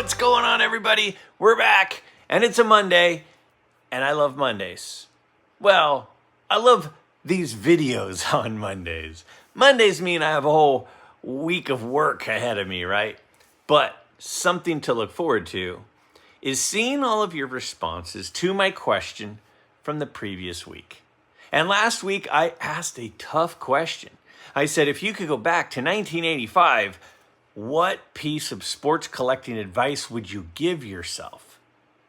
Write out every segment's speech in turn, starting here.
What's going on, everybody? We're back, and it's a Monday, and I love Mondays. Well, I love these videos on Mondays. Mondays mean I have a whole week of work ahead of me, right? But something to look forward to is seeing all of your responses to my question from the previous week. And last week, I asked a tough question. I said, if you could go back to 1985, what piece of sports collecting advice would you give yourself?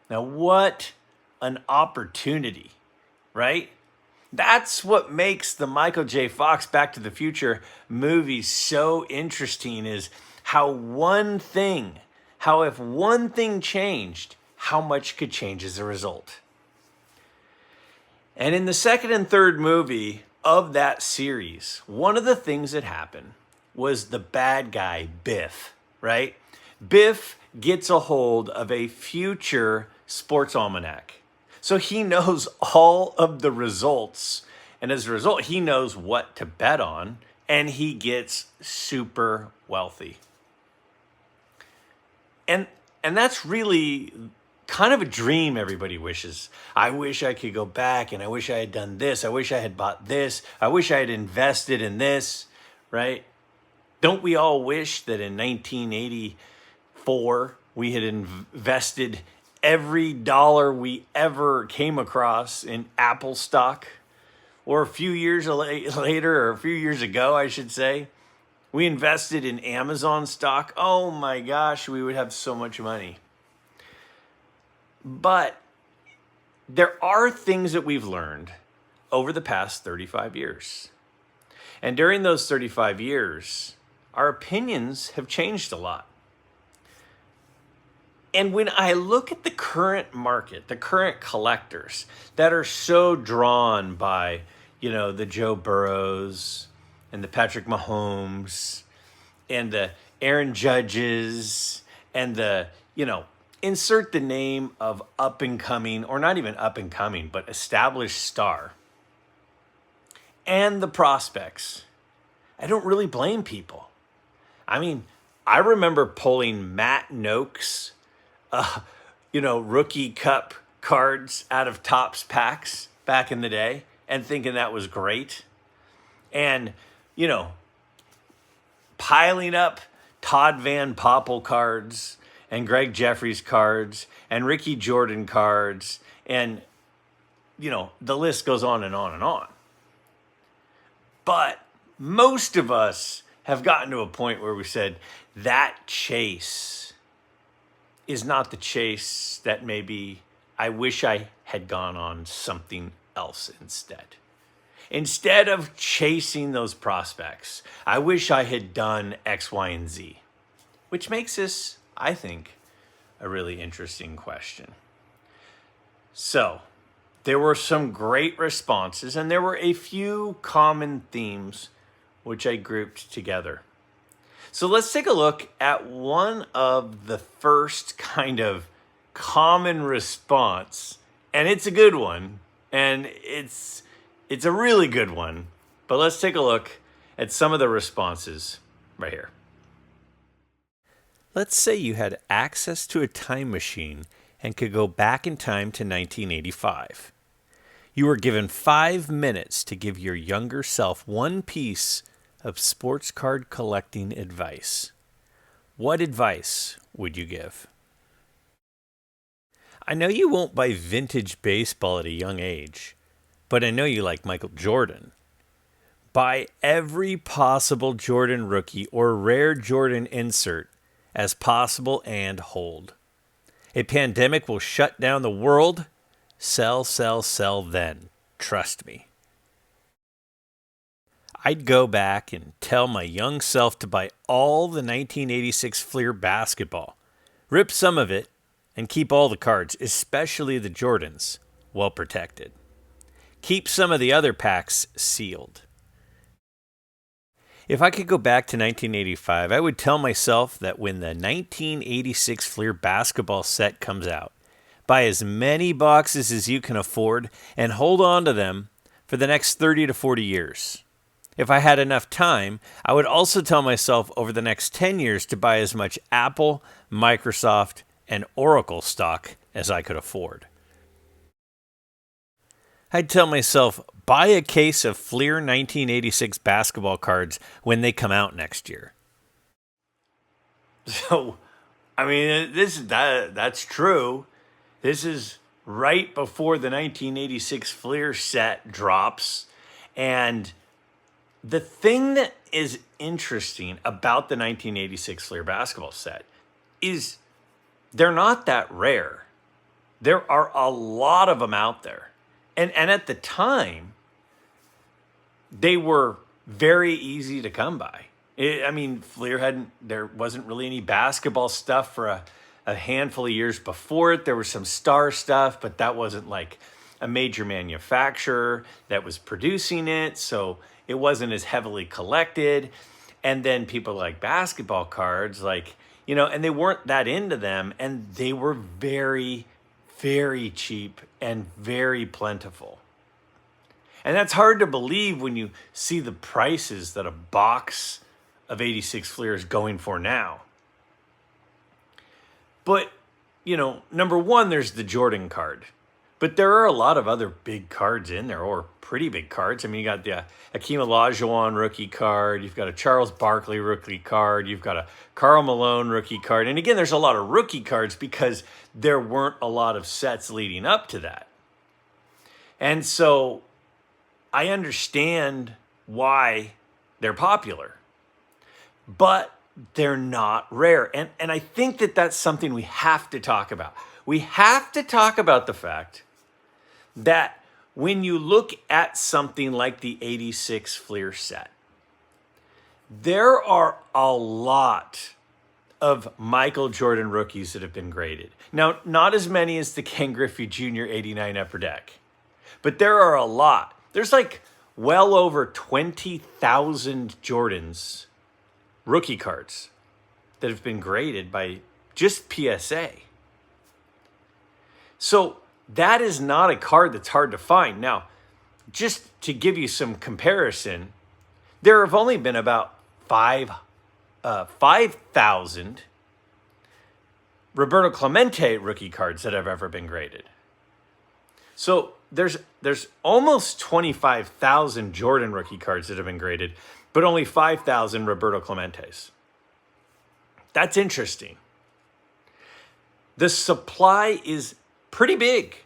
Now, what an opportunity, right? That's what makes the Michael J. Fox Back to the Future movies so interesting, is how if one thing changed, how much could change as a result. And in the second and third movie of that series, one of the things that happened was the bad guy, Biff, right? Biff gets a hold of a future sports almanac. So he knows all of the results. And as a result, he knows what to bet on, and he gets super wealthy. And that's really kind of a dream everybody wishes. I wish I could go back, and I wish I had done this. I wish I had bought this. I wish I had invested in this, right? Don't we all wish that in 1984 we had invested every dollar we ever came across in Apple stock? Or a few years later, or a few years ago, I should say, we invested in Amazon stock. Oh my gosh, we would have so much money. But there are things that we've learned over the past 35 years. And during those 35 years, our opinions have changed a lot. And when I look at the current market, the current collectors that are so drawn by, the Joe Burrows and the Patrick Mahomes and the Aaron Judges and the, insert the name of up and coming, or not even up and coming, but established star, and the prospects, I don't really blame people. I mean, I remember pulling Matt Noakes, rookie cup cards out of Topps packs back in the day and thinking that was great. And, piling up Todd Van Poppel cards and Greg Jeffries cards and Ricky Jordan cards. And, the list goes on and on and on. But most of us have gotten to a point where we said that chase is not the chase that maybe I wish I had gone on something else instead. Instead of chasing those prospects, I wish I had done X, Y, and Z, which makes this, I think, a really interesting question. So, there were some great responses, and there were a few common themes which I grouped together. So let's take a look at one of the first kind of common response, and it's a good one, and it's a really good one, but let's take a look at some of the responses right here. Let's say you had access to a time machine and could go back in time to 1985. You were given 5 minutes to give your younger self one piece of sports card collecting advice. What advice would you give? I know you won't buy vintage baseball at a young age, but I know you like Michael Jordan. Buy every possible Jordan rookie or rare Jordan insert as possible and hold. A pandemic will shut down the world. Sell, sell, sell then. Trust me. I'd go back and tell my young self to buy all the 1986 Fleer basketball, rip some of it, and keep all the cards, especially the Jordans, well protected. Keep some of the other packs sealed. If I could go back to 1985, I would tell myself that when the 1986 Fleer basketball set comes out, buy as many boxes as you can afford and hold on to them for the next 30 to 40 years. If I had enough time, I would also tell myself over the next 10 years to buy as much Apple, Microsoft, and Oracle stock as I could afford. I'd tell myself, buy a case of Fleer 1986 basketball cards when they come out next year. So, I mean, that's true. This is right before the 1986 Fleer set drops. And the thing that is interesting about the 1986 Fleer basketball set is they're not that rare. There are a lot of them out there. And at the time, they were very easy to come by. Fleer there wasn't really any basketball stuff for a handful of years before it. There was some Star stuff, but that wasn't like a major manufacturer that was producing it. So it wasn't as heavily collected. And then people like basketball cards, and they weren't that into them. And they were very, very cheap and very plentiful. And that's hard to believe when you see the prices that a box of 86 Fleer is going for now. But, number one, there's the Jordan card. But there are a lot of other big cards in there, or pretty big cards. I mean, you got the Akeem Olajuwon rookie card. You've got a Charles Barkley rookie card. You've got a Karl Malone rookie card. And again, there's a lot of rookie cards because there weren't a lot of sets leading up to that. And so I understand why they're popular, but they're not rare. And I think that that's something we have to talk about. We have to talk about the fact that when you look at something like the 86 Fleer set, there are a lot of Michael Jordan rookies that have been graded. Now, not as many as the Ken Griffey Jr. 89 Upper Deck, but there are a lot. There's well over 20,000 Jordans rookie cards that have been graded by just PSA. So that is not a card that's hard to find. Now, just to give you some comparison, there have only been about 5,000 Roberto Clemente rookie cards that have ever been graded. So there's almost 25,000 Jordan rookie cards that have been graded, but only 5,000 Roberto Clementes. That's interesting. The supply is pretty big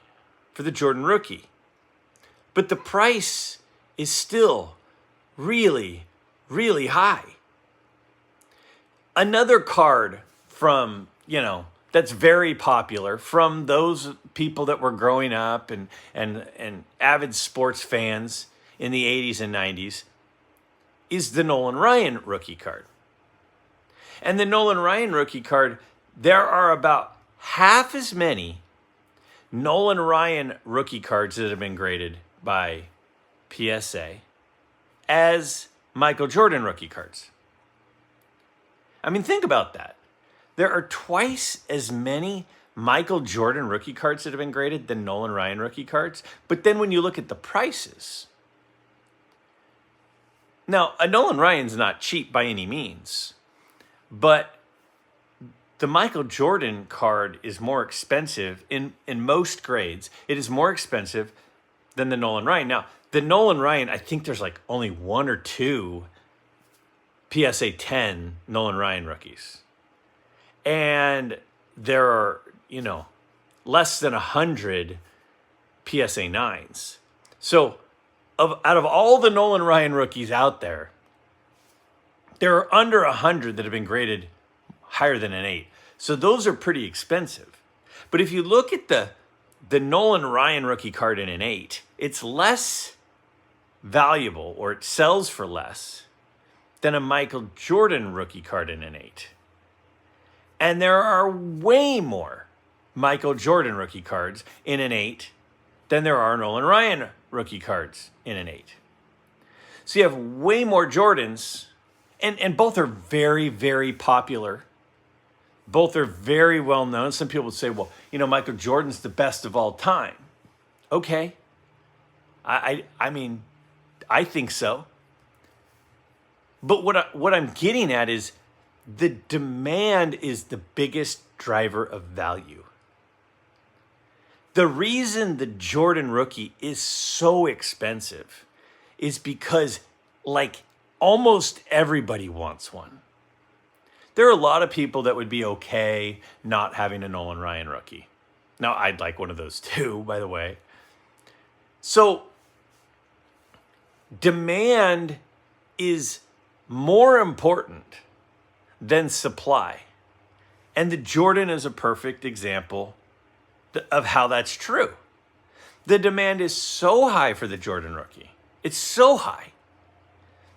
for the Jordan rookie, but the price is still really, really high. Another card from, that's very popular from those people that were growing up and avid sports fans in the 80s and 90s is the Nolan Ryan rookie card. And the Nolan Ryan rookie card, there are about half as many Nolan Ryan rookie cards that have been graded by PSA as Michael Jordan rookie cards. I mean, think about that. There are twice as many Michael Jordan rookie cards that have been graded than Nolan Ryan rookie cards. But then when you look at the prices, now, a Nolan Ryan's not cheap by any means, but the Michael Jordan card is more expensive in most grades. It is more expensive than the Nolan Ryan. Now, the Nolan Ryan, I think there's only one or two PSA 10 Nolan Ryan rookies. And there are, less than 100 PSA 9s. So out of all the Nolan Ryan rookies out there, there are under 100 that have been graded higher than an 8. So those are pretty expensive. But if you look at the Nolan Ryan rookie card in an 8, it's less valuable, or it sells for less than a Michael Jordan rookie card in an 8. And there are way more Michael Jordan rookie cards in an 8 than there are Nolan Ryan rookie cards in an 8. So you have way more Jordans, and both are very, very popular. Both are very well known. Some people would say, well, Michael Jordan's the best of all time. Okay. I mean, I think so. But what I'm getting at is the demand is the biggest driver of value. The reason the Jordan rookie is so expensive is because, like, almost everybody wants one. There are a lot of people that would be okay not having a Nolan Ryan rookie. Now, I'd like one of those too, by the way. So, demand is more important than supply. And the Jordan is a perfect example of how that's true. The demand is so high for the Jordan rookie. It's so high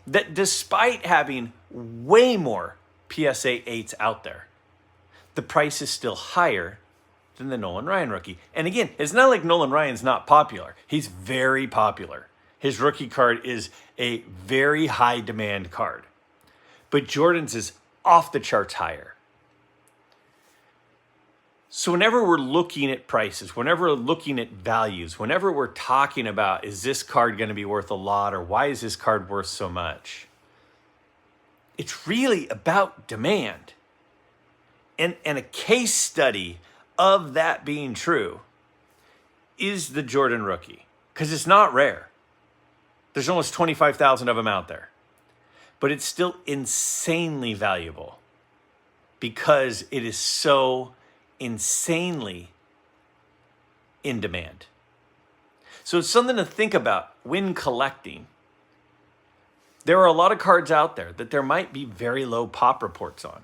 that despite having way more PSA 8s out there, the price is still higher than the Nolan Ryan rookie. And again, it's not like Nolan Ryan's not popular. He's very popular. His rookie card is a very high demand card. But Jordan's is off the charts higher. So whenever we're looking at prices, whenever we're looking at values, whenever we're talking about, is this card going to be worth a lot, or why is this card worth so much? It's really about demand. And a case study of that being true is the Jordan rookie, because it's not rare. There's almost 25,000 of them out there. But it's still insanely valuable because it is so insanely in demand. So it's something to think about when collecting. There are a lot of cards out there that there might be very low pop reports on,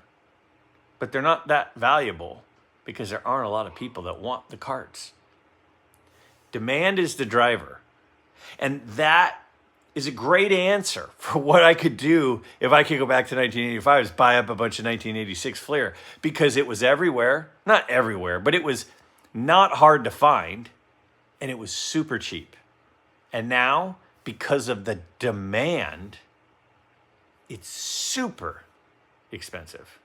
but they're not that valuable because there aren't a lot of people that want the cards. Demand is the driver. And that is a great answer for what I could do if I could go back to 1985 is buy up a bunch of 1986 Fleer, because it was everywhere. Not everywhere, but it was not hard to find, and it was super cheap. And now, because of the demand, it's super expensive,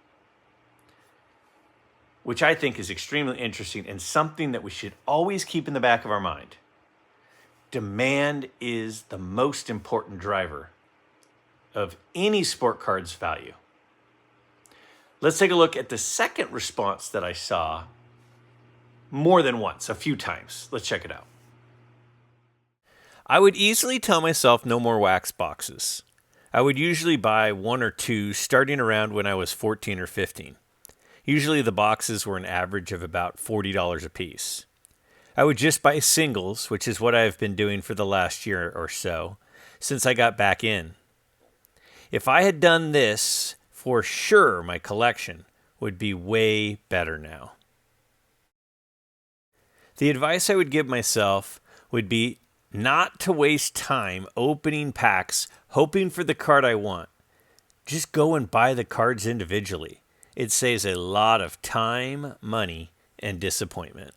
which I think is extremely interesting and something that we should always keep in the back of our mind. Demand is the most important driver of any sport card's value. Let's take a look at the second response that I saw more than once, a few times. Let's check it out. I would easily tell myself no more wax boxes. I would usually buy one or two starting around when I was 14 or 15. Usually the boxes were an average of about $40 a piece. I would just buy singles, which is what I've been doing for the last year or so, since I got back in. If I had done this, for sure my collection would be way better now. The advice I would give myself would be not to waste time opening packs, hoping for the card I want. Just go and buy the cards individually. It saves a lot of time, money, and disappointment.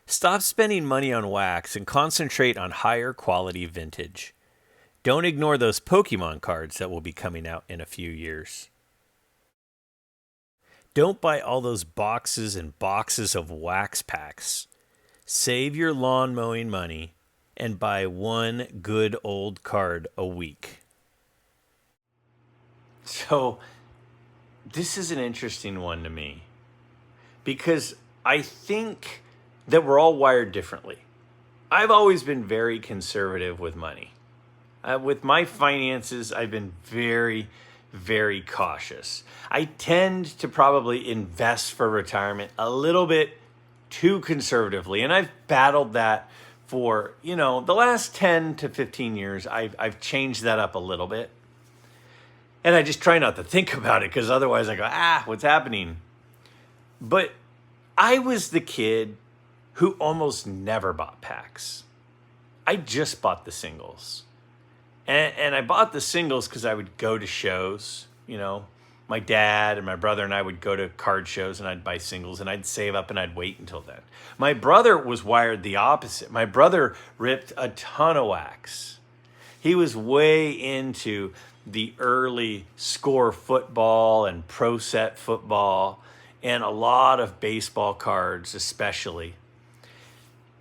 Stop spending money on wax and concentrate on higher quality vintage. Don't ignore those Pokemon cards that will be coming out in a few years. Don't buy all those boxes and boxes of wax packs. Save your lawn mowing money and buy one good old card a week. So, this is an interesting one to me because I think that we're all wired differently. I've always been very conservative with money. With my finances, I've been very, very cautious. I tend to probably invest for retirement a little bit too conservatively, and I've battled that for, the last 10 to 15 years. I've changed that up a little bit. And I just try not to think about it because otherwise I go, what's happening? But I was the kid who almost never bought packs. I just bought the singles. And I bought the singles because I would go to shows. My dad and my brother and I would go to card shows and I'd buy singles and I'd save up and I'd wait until then. My brother was wired the opposite. My brother ripped a ton of wax. He was way into the early score football and pro set football and a lot of baseball cards especially.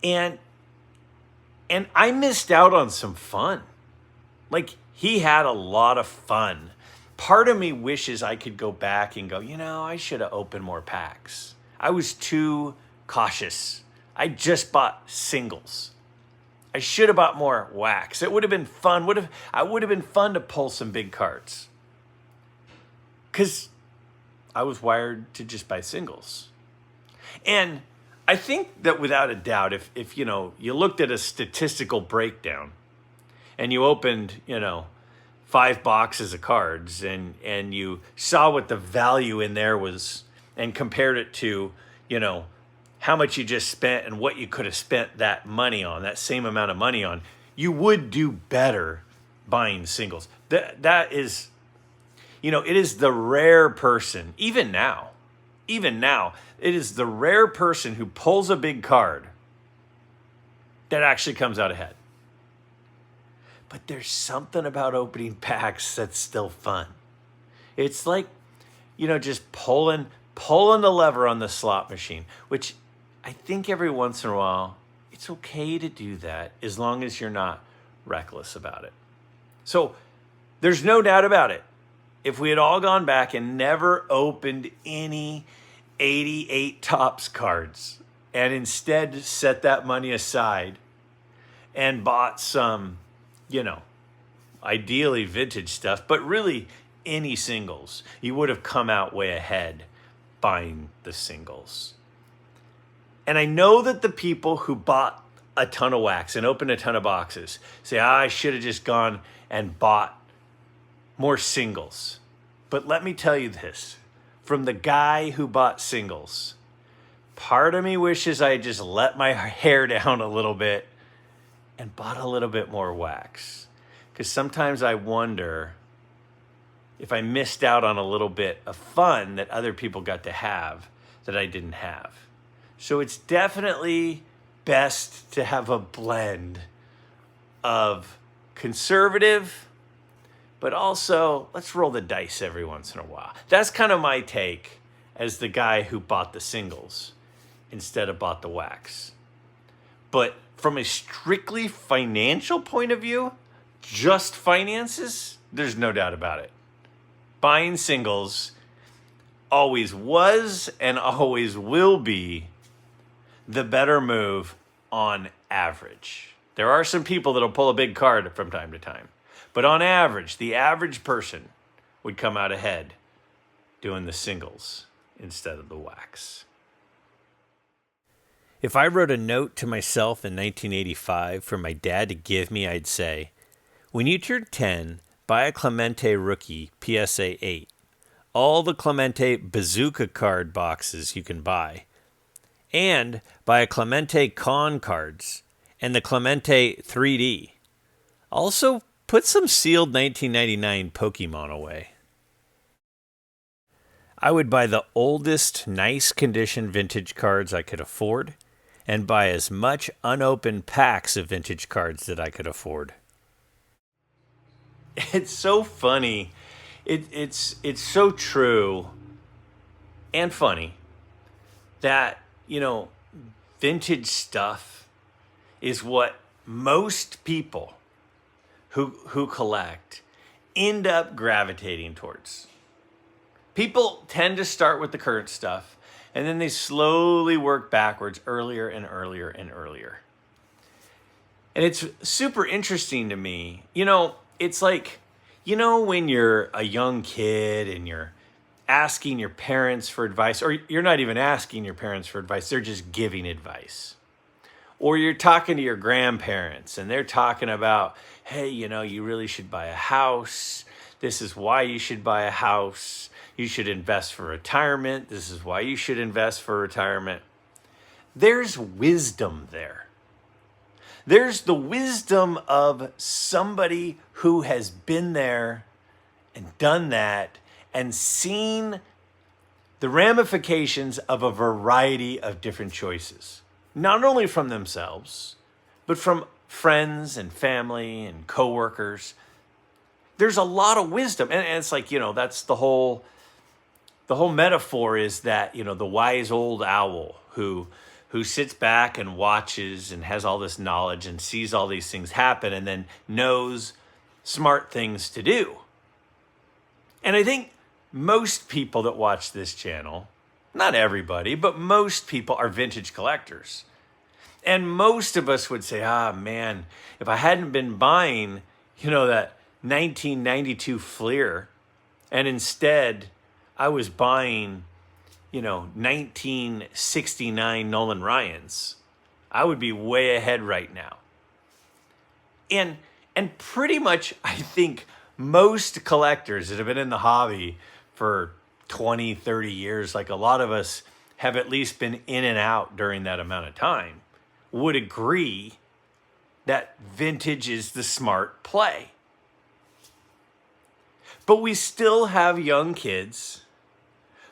And I missed out on some fun. Like, he had a lot of fun. Part of me wishes I could go back and go, I should have opened more packs. I was too cautious. I just bought singles. I should have bought more wax. It would have been fun. I would have been fun to pull some big cards. Because I was wired to just buy singles. And I think that without a doubt, if you looked at a statistical breakdown and you opened, 5 boxes of cards and you saw what the value in there was and compared it to, how much you just spent and what you could have spent that money on, that same amount of money on, you would do better buying singles. That is, it is the rare person, even now, it is the rare person who pulls a big card that actually comes out ahead. But there's something about opening packs that's still fun. It's like, just pulling the lever on the slot machine, which I think every once in a while, it's okay to do that as long as you're not reckless about it. So there's no doubt about it. If we had all gone back and never opened any 88 Topps cards and instead set that money aside and bought some, ideally vintage stuff, but really any singles, you would have come out way ahead buying the singles. And I know that the people who bought a ton of wax and opened a ton of boxes say, I should have just gone and bought more singles. But let me tell you this, from the guy who bought singles, part of me wishes I had just let my hair down a little bit and bought a little bit more wax. Because sometimes I wonder if I missed out on a little bit of fun that other people got to have that I didn't have. So it's definitely best to have a blend of conservative, but also let's roll the dice every once in a while. That's kind of my take as the guy who bought the singles instead of bought the wax. But from a strictly financial point of view, just finances, there's no doubt about it. Buying singles always was and always will be the better move on average. There are some people that'll pull a big card from time to time, but on average, the average person would come out ahead doing the singles instead of the wax. If I wrote a note to myself in 1985 for my dad to give me, I'd say, when you turn 10, buy a Clemente Rookie PSA 8. All the Clemente Bazooka card boxes you can buy. And buy a Clemente Con cards and the Clemente 3D. Also, put some sealed 1999 Pokemon away. I would buy the oldest, nice condition vintage cards I could afford and buy as much unopened packs of vintage cards that I could afford. It's so funny. It's so true and funny that, vintage stuff is what most people who collect end up gravitating towards. People tend to start with the current stuff, and then they slowly work backwards earlier and earlier and earlier. And it's super interesting to me. It's like, when you're a young kid and you're asking your parents for advice, or you're not even asking your parents for advice, they're just giving advice. Or you're talking to your grandparents and they're talking about, hey, you really should buy a house. This is why you should buy a house. You should invest for retirement. This is why you should invest for retirement. There's wisdom there. There's the wisdom of somebody who has been there and done that and seen the ramifications of a variety of different choices, not only from themselves, but from friends and family and coworkers. There's a lot of wisdom. And it's like, that's the whole metaphor is that, the wise old owl who sits back and watches and has all this knowledge and sees all these things happen and then knows smart things to do. And I think most people that watch this channel, not everybody, but most people are vintage collectors. And most of us would say, man, if I hadn't been buying, that 1992 Fleer, and instead I was buying, 1969 Nolan Ryans, I would be way ahead right now. And pretty much, I think most collectors that have been in the hobby for 20, 30 years, like a lot of us have at least been in and out during that amount of time, would agree that vintage is the smart play. But we still have young kids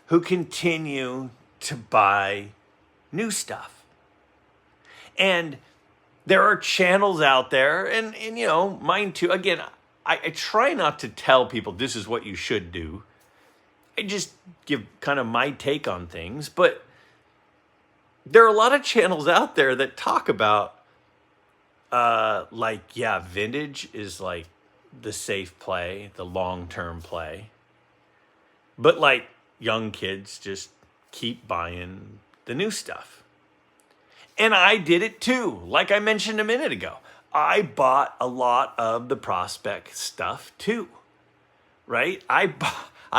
who continue to buy new stuff. And there are channels out there, and mine too. Again, I try not to tell people this is what you should do. I just give kind of my take on things. But there are a lot of channels out there that talk about, vintage is like the safe play, the long-term play. But like young kids just keep buying the new stuff. And I did it too. Like I mentioned a minute ago, I bought a lot of the Prospect stuff too, right? I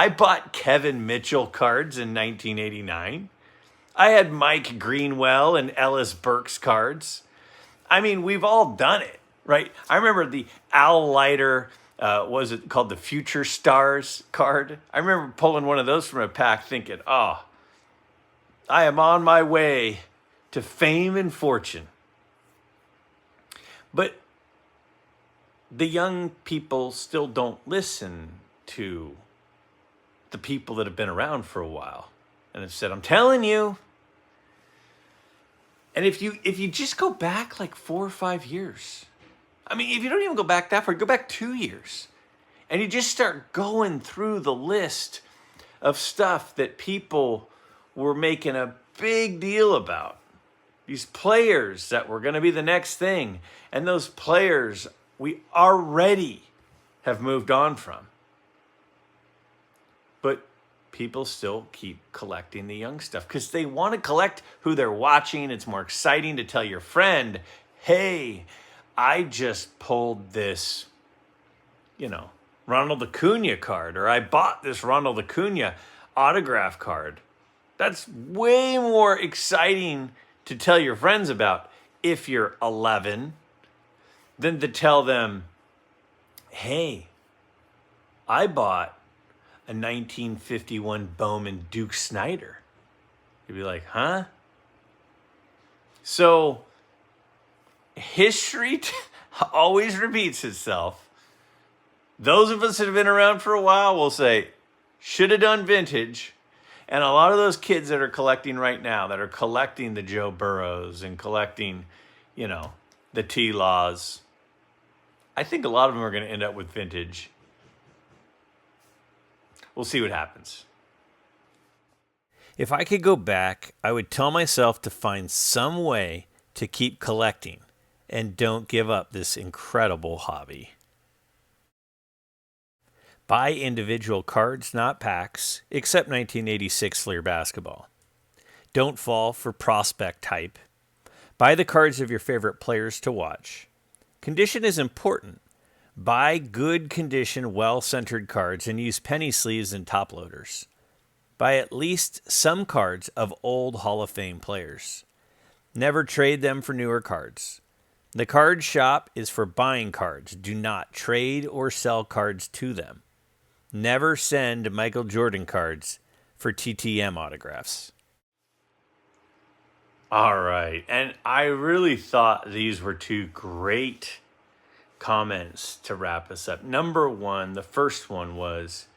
bought Kevin Mitchell cards in 1989. I had Mike Greenwell and Ellis Burks cards. I mean, we've all done it, right? I remember the Al Leiter, was it called the Future Stars card? I remember pulling one of those from a pack thinking, I am on my way to fame and fortune. But the young people still don't listen to the people that have been around for a while and have said, I'm telling you. And if you just go back like 4 or 5 years, I mean, if you don't even go back that far, go back 2 years, and you just start going through the list of stuff that people were making a big deal about. These players that were going to be the next thing. And those players we already have moved on from. But people still keep collecting the young stuff because they want to collect who they're watching. It's more exciting to tell your friend, hey, I just pulled this, Ronald Acuna card, or I bought this Ronald Acuna autograph card. That's way more exciting to tell your friends about if you're 11 than to tell them, hey, I bought a 1951 Bowman Duke Snider. You'd be like, huh? So history always repeats itself. Those of us that have been around for a while will say, should have done vintage. And a lot of those kids that are collecting right now, that are collecting the Joe Burrows and collecting, the T-Laws, I think a lot of them are going to end up with vintage. We'll see what happens. If I could go back, I would tell myself to find some way to keep collecting and don't give up this incredible hobby. Buy individual cards, not packs, except 1986 Fleer basketball. Don't fall for prospect hype. Buy the cards of your favorite players to watch. Condition is important. Buy good condition, well-centered cards and use penny sleeves and top loaders. Buy at least some cards of old Hall of Fame players. Never trade them for newer cards. The card shop is for buying cards. Do not trade or sell cards to them. Never send Michael Jordan cards for TTM autographs. All right. And I really thought these were two great comments to wrap us up. Number one, the first one was,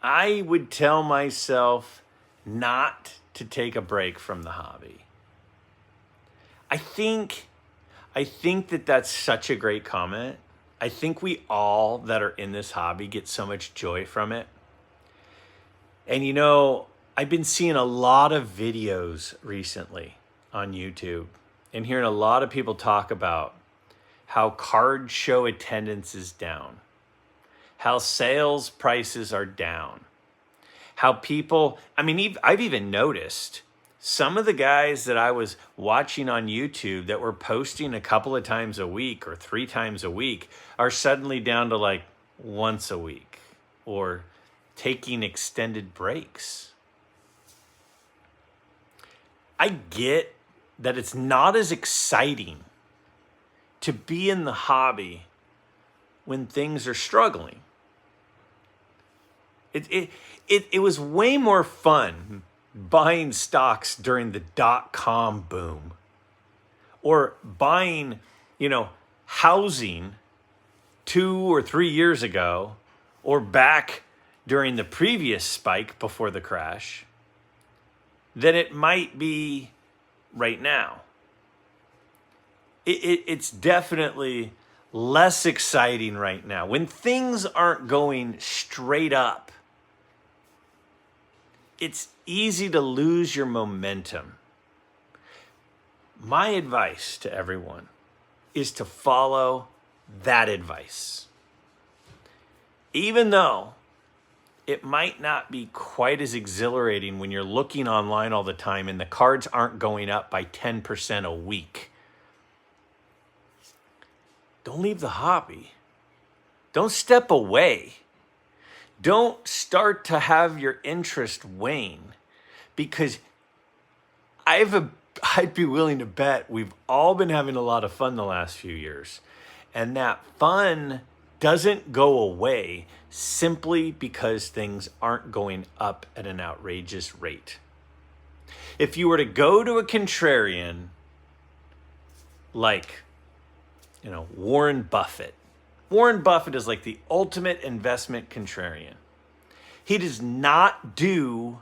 I would tell myself not to take a break from the hobby. I think that that's such a great comment. I think we all that are in this hobby get so much joy from it. And I've been seeing a lot of videos recently on YouTube and hearing a lot of people talk about how card show attendance is down. how sales prices are down, how people, I mean, I've even noticed some of the guys that I was watching on YouTube that were posting a couple of times a week or 3 times a week are suddenly down to like once a week or taking extended breaks. I get that it's not as exciting to be in the hobby when things are struggling. It was way more fun buying stocks during the .com boom or buying, housing 2 or 3 years ago or back during the previous spike before the crash than it might be right now. It's definitely less exciting right now. When things aren't going straight up, it's easy to lose your momentum. My advice to everyone is to follow that advice. Even though it might not be quite as exhilarating when you're looking online all the time and the cards aren't going up by 10% a week. Don't leave the hobby. Don't step away. Don't start to have your interest wane, because I'd be willing to bet we've all been having a lot of fun the last few years. And that fun doesn't go away simply because things aren't going up at an outrageous rate. If you were to go to a contrarian like, Warren Buffett. Warren Buffett is like the ultimate investment contrarian. He does not do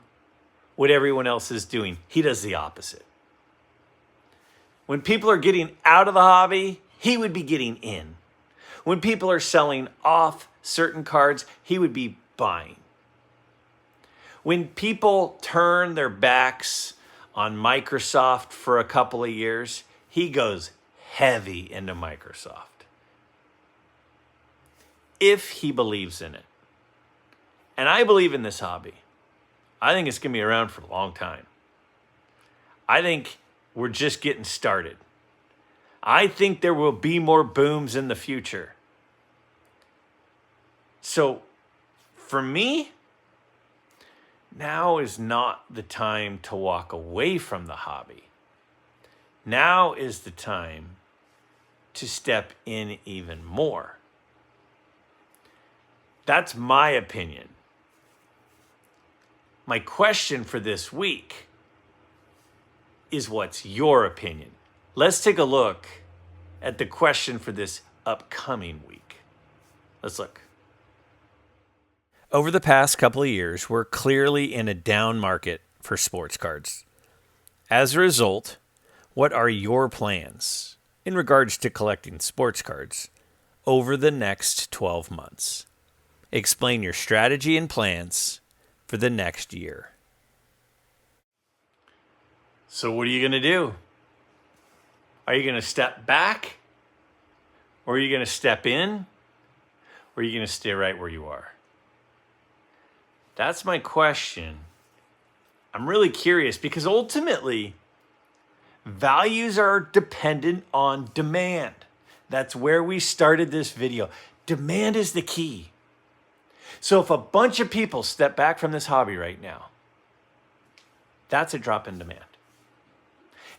what everyone else is doing. He does the opposite. When people are getting out of the hobby, he would be getting in. When people are selling off certain cards, he would be buying. When people turn their backs on Microsoft for a couple of years, he goes heavy into Microsoft. If he believes in it. And I believe in this hobby. I think it's going to be around for a long time. I think we're just getting started. I think there will be more booms in the future. So, for me, now is not the time to walk away from the hobby. Now is the time to step in even more. That's my opinion. My question for this week is, what's your opinion? Let's take a look at the question for this upcoming week. Let's look. Over the past couple of years, we're clearly in a down market for sports cards. As a result, what are your plans in regards to collecting sports cards over the next 12 months? Explain your strategy and plans for the next year. So what are you going to do? Are you going to step back? Or are you going to step in? Or are you going to stay right where you are? That's my question. I'm really curious because ultimately, values are dependent on demand. That's where we started this video. Demand is the key. So if a bunch of people step back from this hobby right now, that's a drop in demand.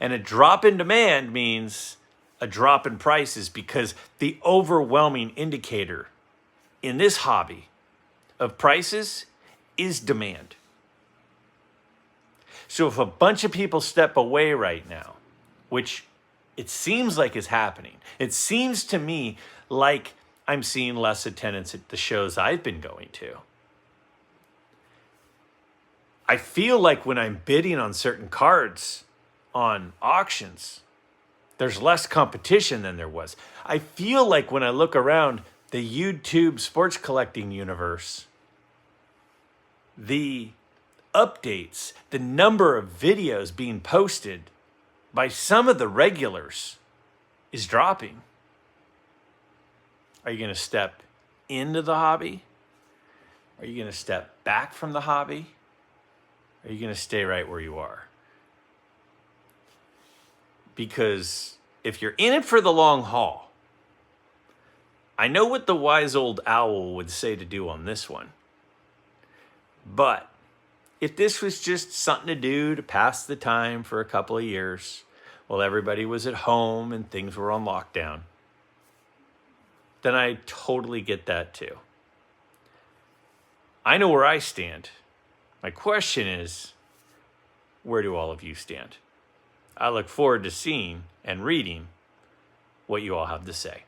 And a drop in demand means a drop in prices, because the overwhelming indicator in this hobby of prices is demand. So if a bunch of people step away right now, which it seems like is happening, it seems to me like I'm seeing less attendance at the shows I've been going to. I feel like when I'm bidding on certain cards on auctions, there's less competition than there was. I feel like when I look around the YouTube sports collecting universe, the updates, the number of videos being posted by some of the regulars is dropping. Are you going to step into the hobby? Are you going to step back from the hobby? Are you going to stay right where you are? Because if you're in it for the long haul, I know what the wise old owl would say to do on this one. But if this was just something to do to pass the time for a couple of years while everybody was at home and things were on lockdown, then I totally get that too. I know where I stand. My question is, where do all of you stand? I look forward to seeing and reading what you all have to say.